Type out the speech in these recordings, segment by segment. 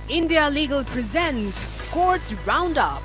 India Legal presents Courts Roundup.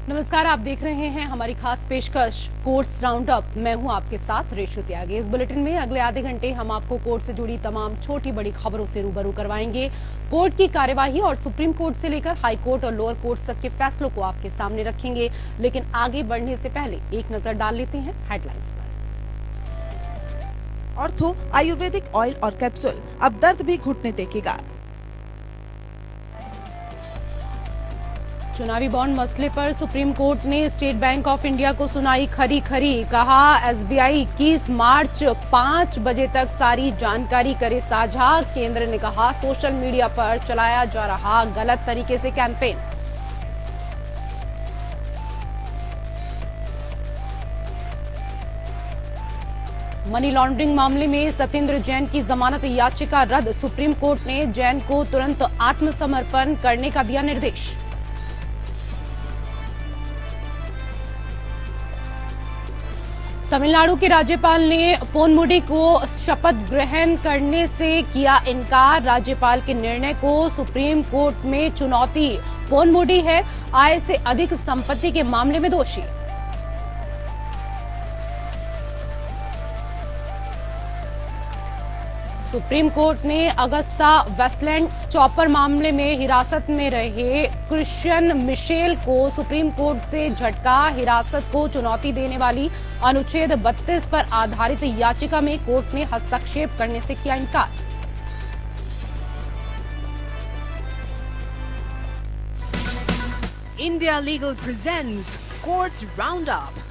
नमस्कार, आप देख रहे हैं हमारी खास पेशकश कोर्ट्स राउंड अप। मैं हूं आपके साथ रेशु त्यागी। इस बुलेटिन में अगले आधे घंटे हम आपको कोर्ट से जुड़ी तमाम छोटी बड़ी खबरों से रूबरू करवाएंगे। कोर्ट की कार्यवाही और सुप्रीम कोर्ट से लेकर हाई कोर्ट और लोअर कोर्ट तक के फैसलों को आपके सामने रखेंगे। लेकिन आगे बढ़ने से पहले एक नजर डाल लेते हैं हेडलाइंस पर। ऑर्थो आयुर्वेदिक ऑयल और कैप्सूल अब दर्द भी घुटने टेकेगा। चुनावी बॉन्ड मसले पर सुप्रीम कोर्ट ने स्टेट बैंक ऑफ इंडिया को सुनाई खरी। कहा एसबीआई 21 मार्च 5 बजे तक सारी जानकारी करे साझा। केंद्र ने कहा सोशल मीडिया पर चलाया जा रहा गलत तरीके से कैंपेन। मनी लॉन्ड्रिंग मामले में सत्येंद्र जैन की जमानत याचिका रद्द। सुप्रीम कोर्ट ने जैन को तुरंत आत्मसमर्पण करने का दिया निर्देश। तमिलनाडु के राज्यपाल ने पोनमुडी को शपथ ग्रहण करने से किया इनकार। राज्यपाल के निर्णय को सुप्रीम कोर्ट में चुनौती। पोनमुडी है आय से अधिक संपत्ति के मामले में दोषी। सुप्रीम कोर्ट ने अगस्ता वेस्टलैंड चॉपर मामले में हिरासत में रहे क्रिश्चियन मिशेल को सुप्रीम कोर्ट से झटका। हिरासत को चुनौती देने वाली अनुच्छेद 32 पर आधारित याचिका में कोर्ट ने हस्तक्षेप करने से किया इनकार। India Legal presents Courts Roundup.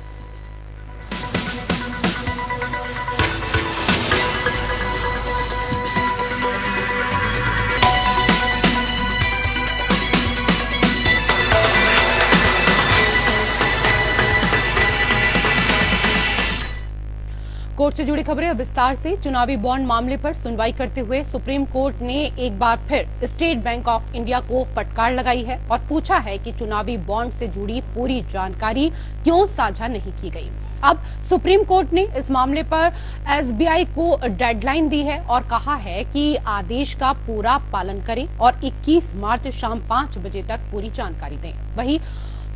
Court से जुड़ी खबरें अब विस्तार से। चुनावी बॉन्ड मामले पर सुनवाई करते हुए सुप्रीम कोर्ट ने एक बार फिर स्टेट बैंक ऑफ इंडिया को फटकार लगाई है और पूछा है कि चुनावी बॉन्ड से जुड़ी पूरी जानकारी क्यों साझा नहीं की गई। अब सुप्रीम कोर्ट ने इस मामले पर एसबीआई को डेडलाइन दी है और कहा है कि आदेश का पूरा पालन करें और 21 मार्च शाम 5 बजे तक पूरी जानकारी दें। वहीं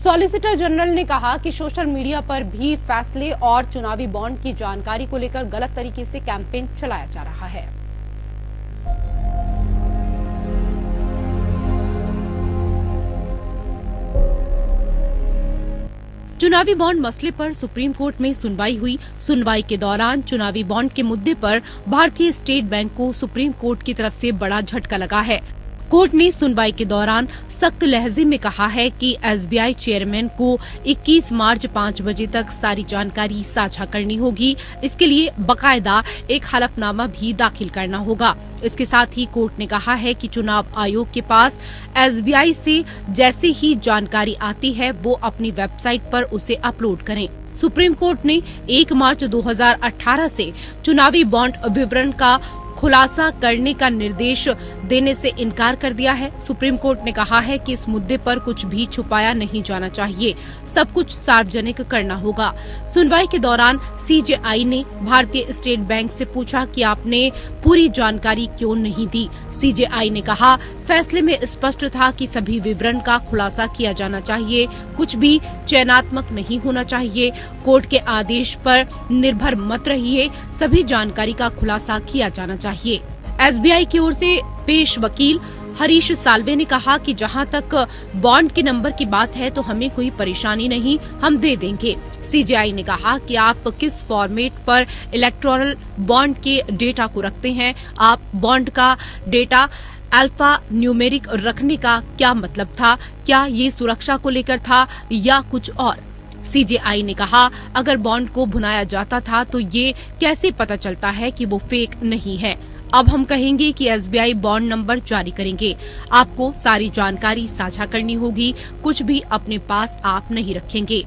सॉलिसिटर जनरल ने कहा कि सोशल मीडिया पर भी फैसले और चुनावी बॉन्ड की जानकारी को लेकर गलत तरीके से कैंपेन चलाया जा रहा है। चुनावी बॉन्ड मसले पर सुप्रीम कोर्ट में सुनवाई हुई। सुनवाई के दौरान चुनावी बॉन्ड के मुद्दे पर भारतीय स्टेट बैंक को सुप्रीम कोर्ट की तरफ से बड़ा झटका लगा है। कोर्ट ने सुनवाई के दौरान सख्त लहजे में कहा है कि एसबीआई चेयरमैन को 21 मार्च 5 बजे तक सारी जानकारी साझा करनी होगी। इसके लिए बकायदा एक हलफनामा भी दाखिल करना होगा। इसके साथ ही कोर्ट ने कहा है कि चुनाव आयोग के पास एसबीआई से जैसे ही जानकारी आती है वो अपनी वेबसाइट पर उसे अपलोड करें। सुप्रीम कोर्ट ने 1 मार्च 2018 से चुनावी बॉन्ड विवरण का खुलासा करने का निर्देश देने से इनकार कर दिया है। सुप्रीम कोर्ट ने कहा है कि इस मुद्दे पर कुछ भी छुपाया नहीं जाना चाहिए, सब कुछ सार्वजनिक करना होगा। सुनवाई के दौरान सीजेआई ने भारतीय स्टेट बैंक से पूछा कि आपने पूरी जानकारी क्यों नहीं दी। सीजेआई ने कहा फैसले में स्पष्ट था कि सभी विवरण का खुलासा किया जाना चाहिए, कुछ भी चयनात्मक नहीं होना चाहिए। कोर्ट के आदेश पर निर्भर मत रहिए, सभी जानकारी का खुलासा किया जाना चाहिए। एसबीआई की ओर से पेश वकील हरीश साल्वे ने कहा कि जहां तक बॉन्ड के नंबर की बात है तो हमें कोई परेशानी नहीं, हम दे देंगे। सीजेआई ने कहा कि आप किस फॉर्मेट पर इलेक्टोरल बॉन्ड के डेटा को रखते हैं, आप बॉन्ड का डेटा अल्फा न्यूमेरिक रखने का क्या मतलब था, क्या ये सुरक्षा को लेकर था या कुछ और। सीजेआई ने कहा अगर बॉन्ड को भुनाया जाता था तो ये कैसे पता चलता है कि वो फेक नहीं है। अब हम कहेंगे कि एसबीआई बॉन्ड नंबर जारी करेंगे, आपको सारी जानकारी साझा करनी होगी, कुछ भी अपने पास आप नहीं रखेंगे।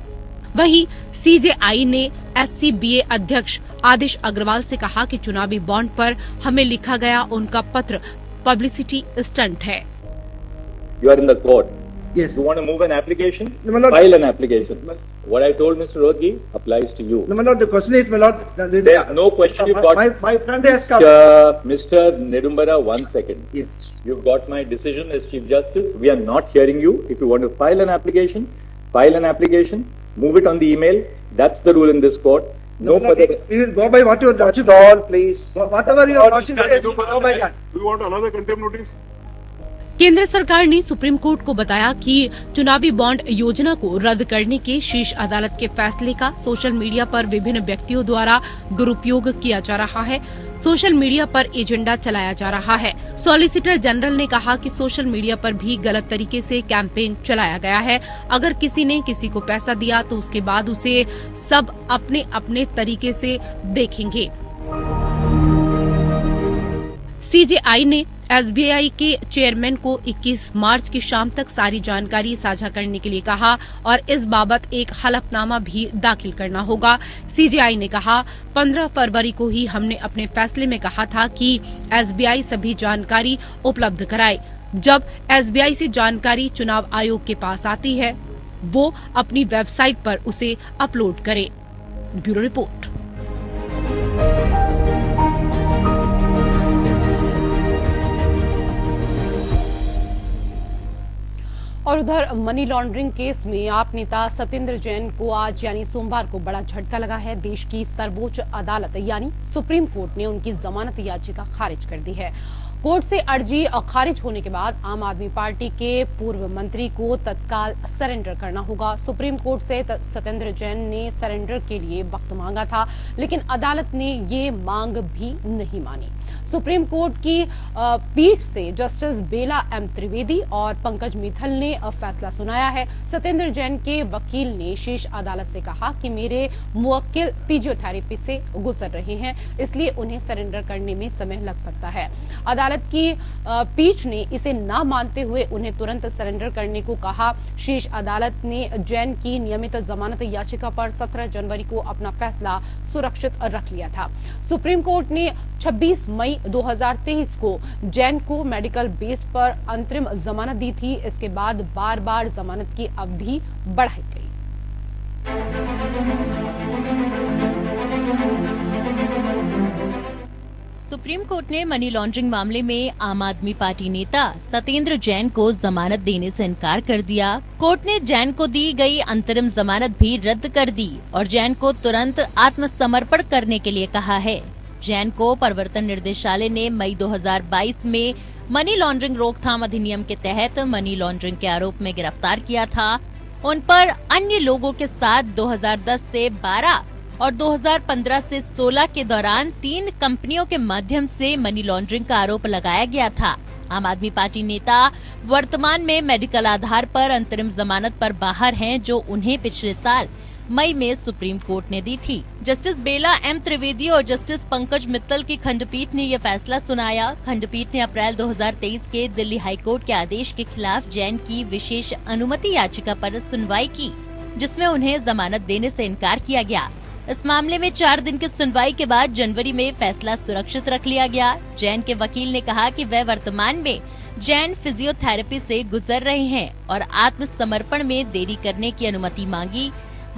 वहीं सीजेआई ने एससीबीए अध्यक्ष आदिश अग्रवाल से कहा कि चुनावी बॉन्ड पर हमें लिखा गया उनका पत्र पब्लिसिटी स्टंट है। You are in the court. Yes. You want to move an application? No, my lord. File an application. What I told Mr. Rodgi applies to you. No, my lord, the question is, my lord, There's no question. You've got my friend has come. Mr. Nidumbara, 1 second. Yes. You've got my decision as Chief Justice. We are not hearing you. If you want to file an application, move it on the email. That's the rule in this court. No further. We will go by what your lordship. All, please. Whatever your lordship says, we will go by that. Do you want another contempt notice? केंद्र सरकार ने supreme court को बताया कि चुनावी bond योजना को रद्द करने के शीर्ष अदालत के फैसले का सोशल मीडिया पर विभिन्न व्यक्तियों द्वारा दुरुपयोग किया जा रहा है। सोशल मीडिया पर एजेंडा चलाया जा रहा है। सॉलिसिटर जनरल ने कहा कि सोशल मीडिया पर भी गलत तरीके से कैंपेन चलाया गया है। अगर किसी ने किसी को पैसा दिया तो उसके बाद उसे सब अपने अपने तरीके से देखेंगे। सीजेआई ने एसबीआई के चेयरमैन को 21 मार्च की शाम तक सारी जानकारी साझा करने के लिए कहा और इस बाबत एक हलफनामा भी दाखिल करना होगा। सीजेआई ने कहा, 15 फरवरी को ही हमने अपने फैसले में कहा था कि एसबीआई सभी जानकारी उपलब्ध कराए। जब एसबीआई से जानकारी चुनाव आयोग के पास आती है, वो अपनी वेबसाइट पर उसे अपलोड करे। Bureau report. और उधर मनी लॉन्ड्रिंग केस में आप नेता सत्येंद्र जैन को आज यानी सोमवार को बड़ा झटका लगा है। देश की सर्वोच्च अदालत यानी सुप्रीम कोर्ट ने उनकी जमानत याचिका खारिज कर दी है। कोर्ट से अर्जी खारिज होने के बाद आम आदमी पार्टी के पूर्व मंत्री को तत्काल सरेंडर करना होगा। सुप्रीम कोर्ट से सत्येंद्र जैन ने सरेंडर के लिए वक्त मांगा था, लेकिन अदालत ने ये मांग भी नहीं मानी। सुप्रीम कोर्ट की पीठ से जस्टिस बेला एम त्रिवेदी और पंकज मित्तल ने फैसला सुनाया है। सत्येंद्र जैन के वकील ने शीर्ष अदालत से कहा कि मेरे मुवक्किल फिजियोथेरेपी से गुजर रहे हैं, इसलिए उन्हें सरेंडर करने में समय लग सकता है। अदालत की पीठ ने इसे ना मानते हुए उन्हें तुरंत सरेंडर करने को कहा। शीर्ष अदालत ने जैन की नियमित जमानत याचिका पर 17 जनवरी को अपना फैसला सुरक्षित रख लिया था। सुप्रीम कोर्ट ने 26 मई 2023 को जैन को मेडिकल बेस पर अंतरिम जमानत दी थी। इसके बाद बार बार जमानत की अवधि बढ़ाई गई। सुप्रीम कोर्ट ने मनी लॉन्ड्रिंग मामले में आम आदमी पार्टी नेता सत्येंद्र जैन को जमानत देने से इनकार कर दिया। कोर्ट ने जैन को दी गई अंतरिम जमानत भी रद्द कर दी और जैन को तुरंत आत्मसमर्पण करने के लिए कहा है। जैन को प्रवर्तन निर्देशालय ने मई 2022 में मनी लॉन्ड्रिंग रोकथाम अधिनियम के तहत मनी लॉन्ड्रिंग के आरोप में गिरफ्तार किया था। उन पर अन्य लोगों के साथ 2010 से 12 और 2015 से 16 के दौरान 3 कंपनियों के माध्यम से मनी लॉन्ड्रिंग का आरोप लगाया गया था। आम आदमी पार्टी नेता वर्तमान में मेडिकल आधार पर अंतरिम जमानत पर बाहर हैं, जो उन्हें पिछले साल मई में सुप्रीम कोर्ट ने दी थी। जस्टिस बेला एम त्रिवेदी और जस्टिस पंकज मित्तल की खंडपीठ ने यह फैसला सुनाया। खंडपीठ ने अप्रैल 2023 के दिल्ली हाईकोर्ट के आदेश के खिलाफ जैन की विशेष अनुमति याचिका पर सुनवाई की, जिसमें उन्हें जमानत देने से इनकार किया गया। इस मामले में 4 दिन की सुनवाई के बाद जनवरी में फैसला सुरक्षित रख लिया गया। जैन के वकील ने कहा कि वह वर्तमान में जैन फिजियोथेरेपी से गुजर रहे हैं और आत्मसमर्पण में देरी करने की अनुमति मांगी।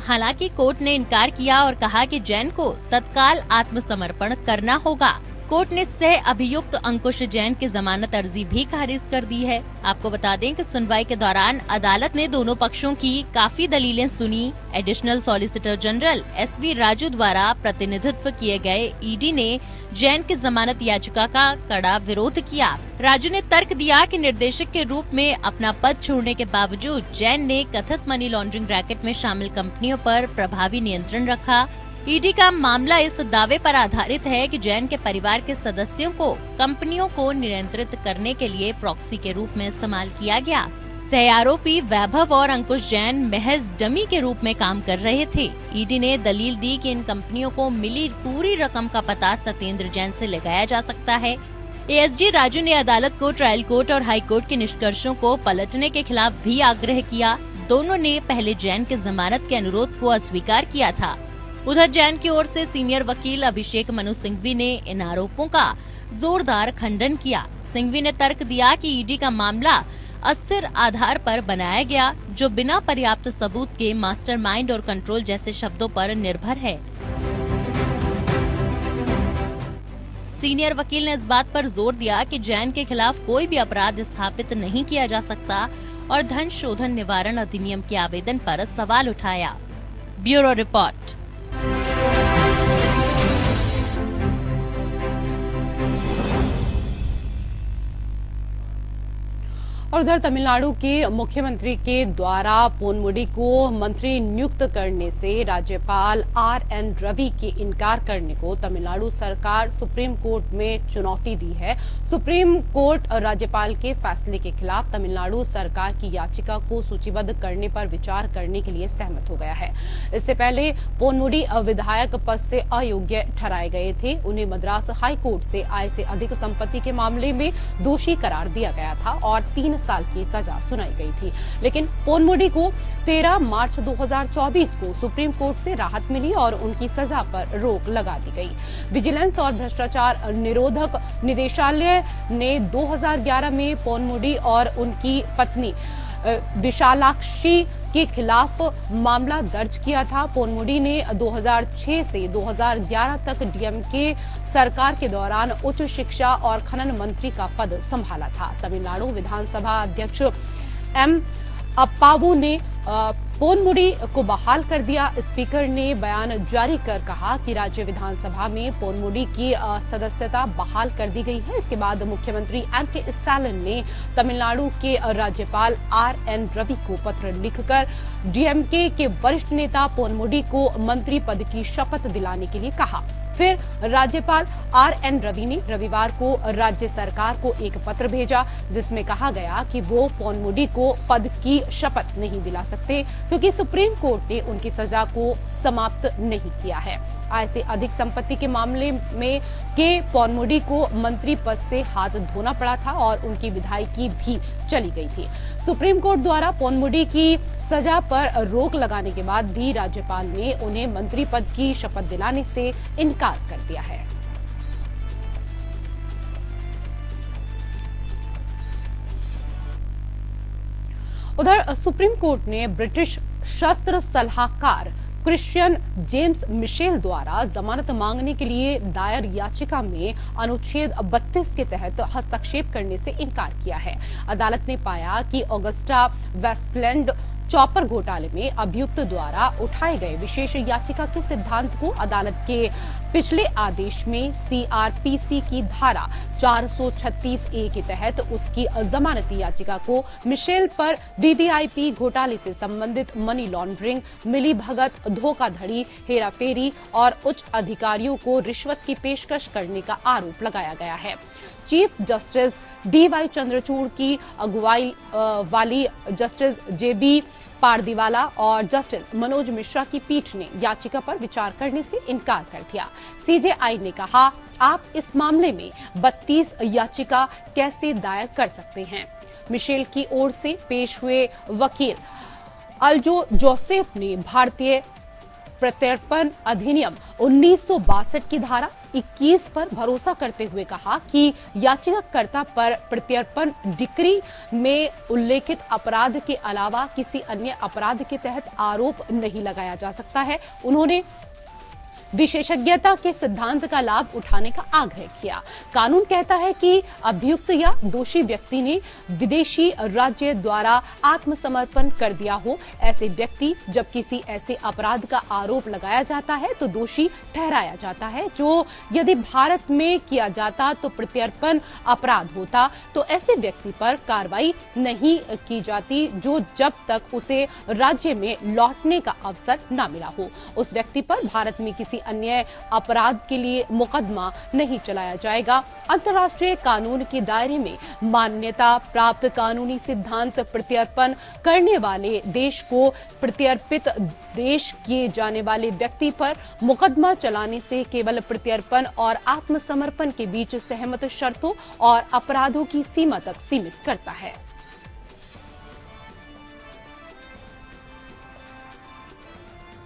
हालांकि कोर्ट ने इनकार किया और कहा कि जैन को तत्काल आत्मसमर्पण करना होगा। कोर्ट ने सह अभियुक्त अंकुश जैन की जमानत अर्जी भी खारिज कर दी है। आपको बता दें कि सुनवाई के दौरान अदालत ने दोनों पक्षों की काफी दलीलें सुनी। Additional solicitor general SV Raju द्वारा प्रतिनिधित्व किए गए ईडी ने जैन की जमानत याचिका का कड़ा विरोध किया। राजू ने तर्क दिया कि निर्देशक के रूप में अपना पद छोड़ने के बावजूद जैन ने कथित मनी लॉन्ड्रिंग रैकेट में शामिल कंपनियों पर प्रभावी नियंत्रण रखा। ईडी का मामला इस दावे पर आधारित है कि जैन के परिवार के सदस्यों को कंपनियों को नियंत्रित करने के लिए प्रॉक्सी के रूप में इस्तेमाल किया गया। सह आरोपी वैभव और अंकुश जैन महज डमी के रूप में काम कर रहे थे। ईडी ने दलील दी कि इन कंपनियों को मिली पूरी रकम का पता सत्येंद्र जैन से लगाया जा सकता है। ASG राजू ने अदालत को ट्रायल कोर्ट और हाई कोर्ट के निष्कर्षों को पलटने के खिलाफ भी आग्रह किया। दोनों ने पहले जैन के जमानत के अनुरोध को अस्वीकार किया था। उधर जैन की ओर से सीनियर वकील अभिषेक मनु सिंघवी ने इन आरोपों का जोरदार खंडन किया। सिंघवी ने तर्क दिया कि ईडी का मामला अस्थिर आधार पर बनाया गया, जो बिना पर्याप्त सबूत के मास्टरमाइंड और कंट्रोल जैसे शब्दों पर निर्भर है। सीनियर वकील ने इस बात पर जोर दिया कि जैन के खिलाफ कोई भी अपराध स्थापित नहीं किया जा सकता और धन शोधन निवारण अधिनियम के आवेदन पर सवाल उठाया। Bureau report. और उधर तमिलनाडु के मुख्यमंत्री के द्वारा पोनमुडी को मंत्री नियुक्त करने से राज्यपाल आर.एन. रवि के इनकार करने को तमिलनाडु सरकार सुप्रीम कोर्ट में चुनौती दी है। सुप्रीम कोर्ट राज्यपाल के फैसले के खिलाफ तमिलनाडु सरकार की याचिका को सूचीबद्ध करने पर विचार करने के लिए सहमत हो गया है। इससे पहले पोनमुडी विधायक पद से अयोग्य ठहराए गए थे। उन्हें मद्रास हाई कोर्ट से आय से अधिक संपत्ति के मामले में दोषी करार दिया गया था और 3 साल की सजा सुनाई गई थी। लेकिन पोनमुडी को 13 मार्च 2024 को सुप्रीम कोर्ट से राहत मिली और उनकी सजा पर रोक लगा दी गई। विजिलेंस और भ्रष्टाचार निरोधक निदेशालय ने 2011 में पोनमुडी और उनकी पत्नी विशालाक्षी के खिलाफ मामला दर्ज किया था। पोनमुडी ने 2006 से 2011 तक डीएमके सरकार के दौरान उच्च शिक्षा और खनन मंत्री का पद संभाला था। तमिलनाडु विधानसभा अध्यक्ष एम अप्पावू ने पोनमुडी को बहाल कर दिया। स्पीकर ने बयान जारी कर कहा कि राज्य विधानसभा में पोनमुडी की सदस्यता बहाल कर दी गई है। इसके बाद मुख्यमंत्री एम.के. स्टालिन ने तमिलनाडु के राज्यपाल आर.एन. रवि को पत्र लिखकर डीएमके के वरिष्ठ नेता पोनमुडी को मंत्री पद की शपथ दिलाने के लिए कहा। फिर राज्यपाल आर.एन. रवि ने रविवार को राज्य सरकार को एक पत्र भेजा, जिसमें कहा गया कि वो पोनमुडी को पद की शपथ नहीं दिला सकते क्योंकि सुप्रीम कोर्ट ने उनकी सजा को समाप्त नहीं किया है। आय से अधिक संपत्ति के मामले में के पोनमुडी को मंत्री पद से हाथ धोना पड़ा था और उनकी विधायकी भी चली गई थी। सुप्रीम कोर्ट द्वारा पोनमुडी की सजा पर रोक लगाने के बाद भी राज्यपाल ने उन्हें मंत्री पद की शपथ दिलाने से इनकार कर दिया है। उधर सुप्रीम कोर्ट ने ब्रिटिश शस्त्र सलाहकार क्रिश्चियन जेम्स मिशेल द्वारा जमानत मांगने के लिए दायर याचिका में अनुच्छेद 32 के तहत हस्तक्षेप करने से इनकार किया है। अदालत ने पाया कि ऑगस्टा वेस्टलैंड चॉपर घोटाले में अभियुक्त द्वारा उठाए गए विशेष याचिका के सिद्धांत को अदालत के पिछले आदेश में सीआरपीसी की धारा 436A के तहत उसकी जमानती याचिका को मिशेल पर वीवीआईपी घोटाले से संबंधित मनी लॉन्ड्रिंग, मिलीभगत, धोखाधड़ी, हेराफेरी और उच्च अधिकारियों को रिश्वत की पेशकश करने का आरोप लगाया गया है। Chief justice D.Y.. चंद्रचूड़ की अगुवाई वाली जस्टिस जे.बी. पारदीवाला और जस्टिस मनोज मिश्रा की पीठ ने याचिका पर विचार करने से इनकार कर दिया। सीजेआई ने कहा, आप इस मामले में 32 याचिका कैसे दायर कर सकते हैं? मिशेल की ओर से पेश हुए वकील अल्जो जोसेफ ने भारतीय प्रत्यर्पण अधिनियम 1962 की धारा 21 पर भरोसा करते हुए कहा कि याचिकाकर्ता पर प्रत्यर्पण डिक्री में उल्लेखित अपराध के अलावा किसी अन्य अपराध के तहत आरोप नहीं लगाया जा सकता है। उन्होंने विशेषज्ञता के सिद्धांत का लाभ उठाने का आग्रह किया। कानून कहता है कि अभियुक्त या दोषी व्यक्ति ने विदेशी राज्य द्वारा आत्मसमर्पण कर दिया हो। ऐसे व्यक्ति जब किसी ऐसे अपराध का आरोप लगाया जाता है तो दोषी ठहराया जाता है, जो यदि भारत में किया जाता तो प्रत्यर्पण अपराध होता। तो ऐसे व्यक्ति पर कार्रवाई नहीं की जाती जो जब तक उसे राज्य में लौटने का अवसर न मिला हो। उस व्यक्ति पर भारत में किसी अन्य अपराध के लिए मुकदमा नहीं चलाया जाएगा। अंतर्राष्ट्रीय कानून के दायरे में मान्यता प्राप्त कानूनी सिद्धांत प्रत्यर्पण करने वाले देश को प्रत्यर्पित देश किए जाने वाले व्यक्ति पर मुकदमा चलाने से केवल प्रत्यर्पण और आत्मसमर्पण के बीच सहमत शर्तों और अपराधों की सीमा तक सीमित करता है।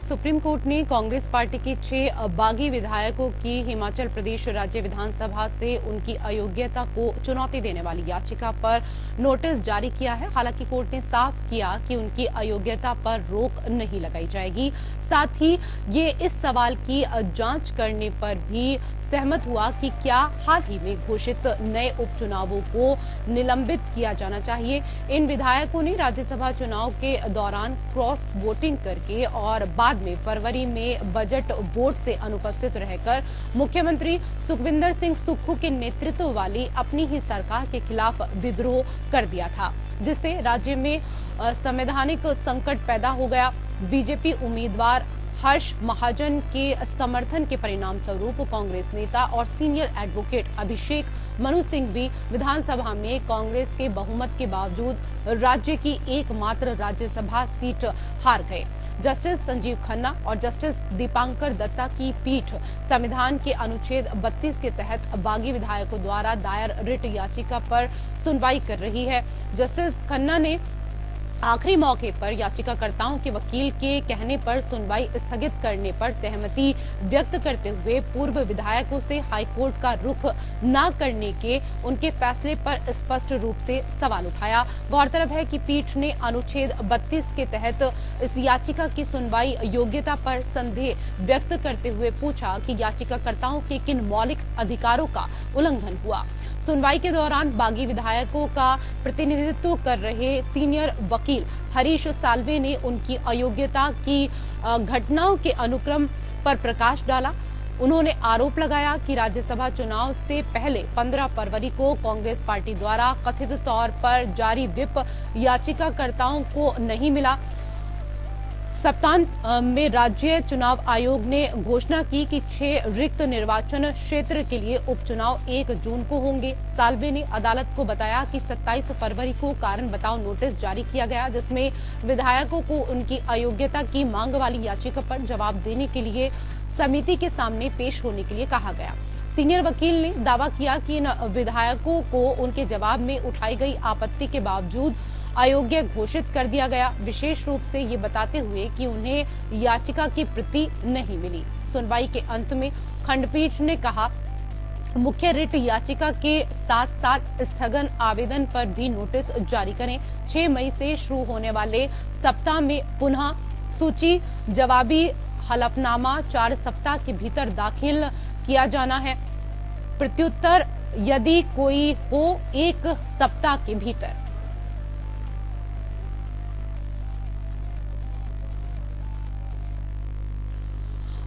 सुप्रीम कोर्ट ने कांग्रेस पार्टी के 6 बागी विधायकों की हिमाचल प्रदेश राज्य विधानसभा से उनकी अयोग्यता को चुनौती देने वाली याचिका पर नोटिस जारी किया है। हालांकि कोर्ट ने साफ किया कि उनकी अयोग्यता पर रोक नहीं लगाई जाएगी। साथ ही ये इस सवाल की जांच करने पर भी सहमत हुआ कि क्या हाल ही में घोषित नए उपचुनावों को निलंबित किया जाना चाहिए। इन विधायकों ने राज्यसभा चुनाव के दौरान क्रॉस वोटिंग करके और बाद में फरवरी में बजट वोट से अनुपस्थित रहकर मुख्यमंत्री सुखविंदर सिंह सुक्खू के नेतृत्व वाली अपनी ही सरकार के खिलाफ विद्रोह कर दिया था, जिससे राज्य में संवैधानिक संकट पैदा हो गया। बीजेपी उम्मीदवार हर्ष महाजन के समर्थन के परिणाम स्वरूप कांग्रेस नेता और सीनियर एडवोकेट अभिषेक मनु सिंह भी विधानसभा में कांग्रेस के बहुमत के बावजूद राज्य की एकमात्र राज्यसभा सीट हार गए। जस्टिस संजीव खन्ना और जस्टिस दीपांकर दत्ता की पीठ संविधान के अनुच्छेद 32 के तहत बागी विधायकों द्वारा दायर रिट याचिका पर सुनवाई कर रही है। जस्टिस खन्ना ने आखिरी मौके पर याचिकाकर्ताओं के वकील के कहने पर सुनवाई स्थगित करने पर सहमति व्यक्त करते हुए पूर्व विधायकों से हाईकोर्ट का रुख न करने के उनके फैसले पर स्पष्ट रूप से सवाल उठाया। गौरतलब है कि पीठ ने अनुच्छेद 32 के तहत इस याचिका की सुनवाई योग्यता पर संदेह व्यक्त करते हुए पूछा कि याचिकाकर्ताओं के किन मौलिक अधिकारों का उल्लंघन हुआ। सुनवाई के दौरान बागी विधायकों का प्रतिनिधित्व कर रहे सीनियर वकील हरीश साल्वे ने उनकी अयोग्यता की घटनाओं के अनुक्रम पर प्रकाश डाला। उन्होंने आरोप लगाया कि राज्यसभा चुनाव से पहले 15 फरवरी को कांग्रेस पार्टी द्वारा कथित तौर पर जारी व्हिप याचिकाकर्ताओं को नहीं मिला। सप्तांत में राज्य चुनाव आयोग ने घोषणा की कि 6 रिक्त निर्वाचन क्षेत्र के लिए उपचुनाव 1 जून को होंगे। साल्वे ने अदालत को बताया कि 27 फरवरी को कारण बताओ नोटिस जारी किया गया, जिसमें विधायकों को उनकी अयोग्यता की मांग वाली याचिका पर जवाब देने के लिए समिति के सामने पेश होने के लिए कहा गया। सीनियर वकील ने दावा किया कि इन विधायकों को उनके जवाब में उठाई गई आपत्ति के बावजूद अयोग्य घोषित कर दिया गया, विशेष रूप से ये बताते हुए कि उन्हें याचिका की प्रति नहीं मिली। सुनवाई के अंत में खंडपीठ ने कहा, मुख्य रिट याचिका के साथ साथ स्थगन आवेदन पर भी नोटिस जारी करें। 6 मई से शुरू होने वाले सप्ताह में पुनः सूची जवाबी हलफनामा 4 सप्ताह के भीतर दाखिल किया जाना है। प्रत्युत्तर यदि कोई हो 1 सप्ताह के भीतर।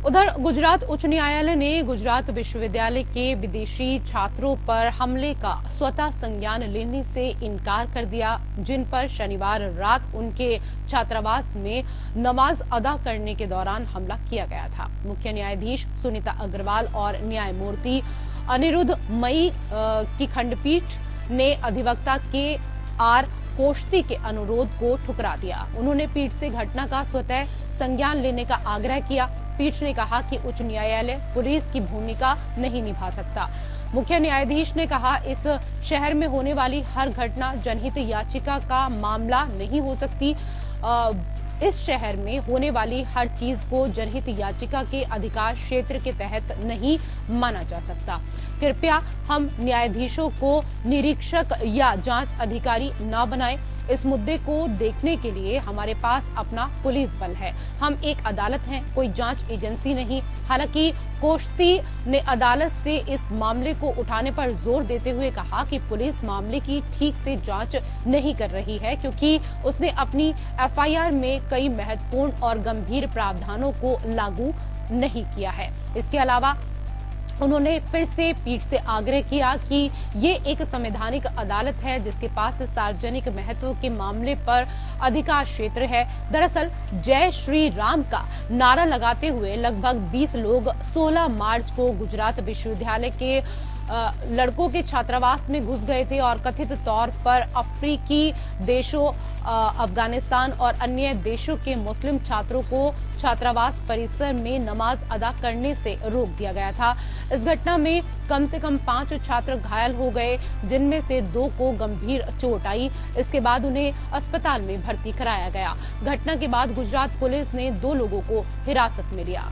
उधर गुजरात उच्च न्यायालय ने गुजरात विश्वविद्यालय के विदेशी छात्रों पर हमले का स्वतः संज्ञान लेने से इनकार कर दिया, जिन पर शनिवार रात उनके छात्रावास में नमाज अदा करने के दौरान हमला किया गया था। मुख्य न्यायाधीश सुनीता अग्रवाल और न्यायमूर्ति अनिरुद्ध मई की खंडपीठ ने अधिवक्ता के आर कोश्ती के अनुरोध को ठुकरा दिया। उन्होंने पीठ से घटना का स्वतः संज्ञान लेने का आग्रह किया। पीठ ने कहा कि उच्च न्यायालय पुलिस की भूमिका नहीं निभा सकता। मुख्य न्यायाधीश ने कहा, इस शहर में होने वाली हर घटना जनहित याचिका का मामला नहीं हो सकती। इस शहर में होने वाली हर चीज को जनहित याचिका के अधिकार क्षेत्र के तहत नहीं माना जा सकता। कृपया हम न्यायाधीशों को निरीक्षक या जांच अधिकारी न बनाएं। इस मुद्दे को देखने के लिए हमारे पास अपना पुलिस बल है। हम एक अदालत हैं, कोई जांच एजेंसी नहीं। हालांकि कोश्ती ने अदालत से इस मामले को उठाने पर जोर देते हुए कहा कि पुलिस मामले की ठीक से जांच नहीं कर रही है, क्योंकि उसने अपनी एफआईआर में कई महत्वपूर्ण और गंभीर प्रावधानों को लागू नहीं किया है। इसके अलावा उन्होंने फिर से पीठ से आग्रह किया कि ये एक संवैधानिक अदालत है जिसके पास सार्वजनिक महत्व के मामले पर अधिकार क्षेत्र है। दरअसल जय श्री राम का नारा लगाते हुए लगभग 20 लोग 16 मार्च को गुजरात विश्वविद्यालय के लड़कों के छात्रावास में घुस गए थे और कथित तौर पर अफ्रीकी देशों, अफगानिस्तान और अन्य देशों के मुस्लिम छात्रों को छात्रावास परिसर में नमाज अदा करने से रोक दिया गया था। इस घटना में कम से कम 5 छात्र घायल हो गए, जिनमें से 2 को गंभीर चोट आई। इसके बाद उन्हें अस्पताल में भर्ती कराया गया। घटना के बाद गुजरात पुलिस ने 2 लोगों को हिरासत में लिया।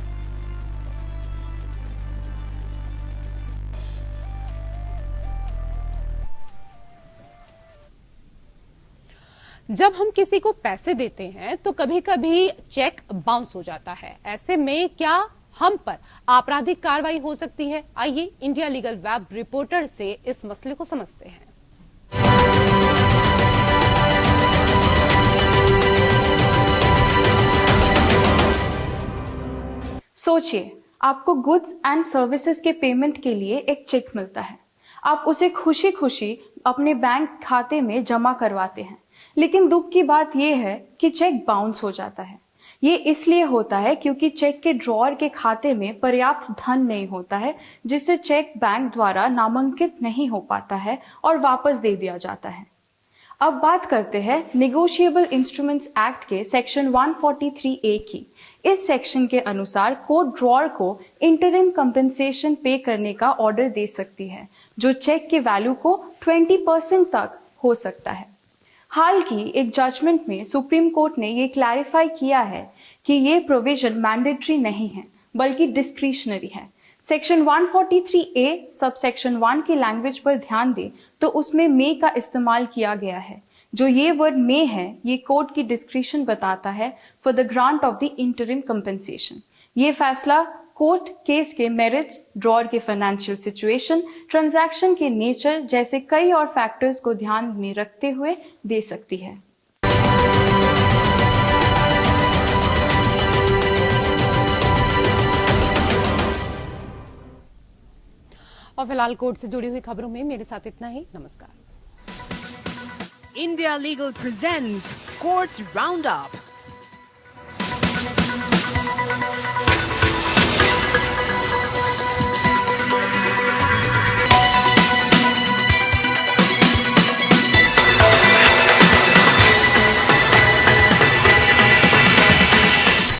जब हम किसी को पैसे देते हैं तो कभी कभी चेक बाउंस हो जाता है। ऐसे में क्या हम पर आपराधिक कार्रवाई हो सकती है? आइए इंडिया लीगल वेब रिपोर्टर से इस मसले को समझते हैं। सोचिए, आपको गुड्स एंड सर्विसेज के पेमेंट के लिए एक चेक मिलता है। आप उसे खुशी खुशी अपने बैंक खाते में जमा करवाते हैं, लेकिन दुख की बात यह है कि चेक बाउंस हो जाता है। ये इसलिए होता है क्योंकि चेक के ड्रॉअर के खाते में पर्याप्त धन नहीं होता है, जिससे चेक बैंक द्वारा नामांकित नहीं हो पाता है और वापस दे दिया जाता है। अब बात करते हैं नेगोशिएबल इंस्ट्रूमेंट्स एक्ट के सेक्शन 143A की। इस सेक्शन के अनुसार कोर्ट ड्रॉअर को इंटरिम कंपेंसेशन पे करने का ऑर्डर दे सकती है, जो चेक के वैल्यू को 20% तक हो सकता है। हाल की एक जजमेंट में सुप्रीम कोर्ट ने ये क्लैरिफाई किया है कि ये प्रोविजन मैंडेटरी नहीं है, बल्कि डिस्क्रिशनरी है। सेक्शन 143A सब सेक्शन 1 की लैंग्वेज पर ध्यान दें तो उसमें मे का इस्तेमाल किया गया है। जो ये वर्ड मे है, ये कोर्ट की डिस्क्रिशन बताता है for the grant of the interim compensation. ये फैसला कोर्ट केस के मेरिट्स, ड्रॉअर के फाइनेंशियल सिचुएशन, ट्रांजैक्शन के नेचर जैसे कई और फैक्टर्स को ध्यान में रखते हुए दे सकती है। और फिलहाल कोर्ट से जुड़ी हुई खबरों में मेरे साथ इतना ही। नमस्कार। India Legal presents Courts Roundup.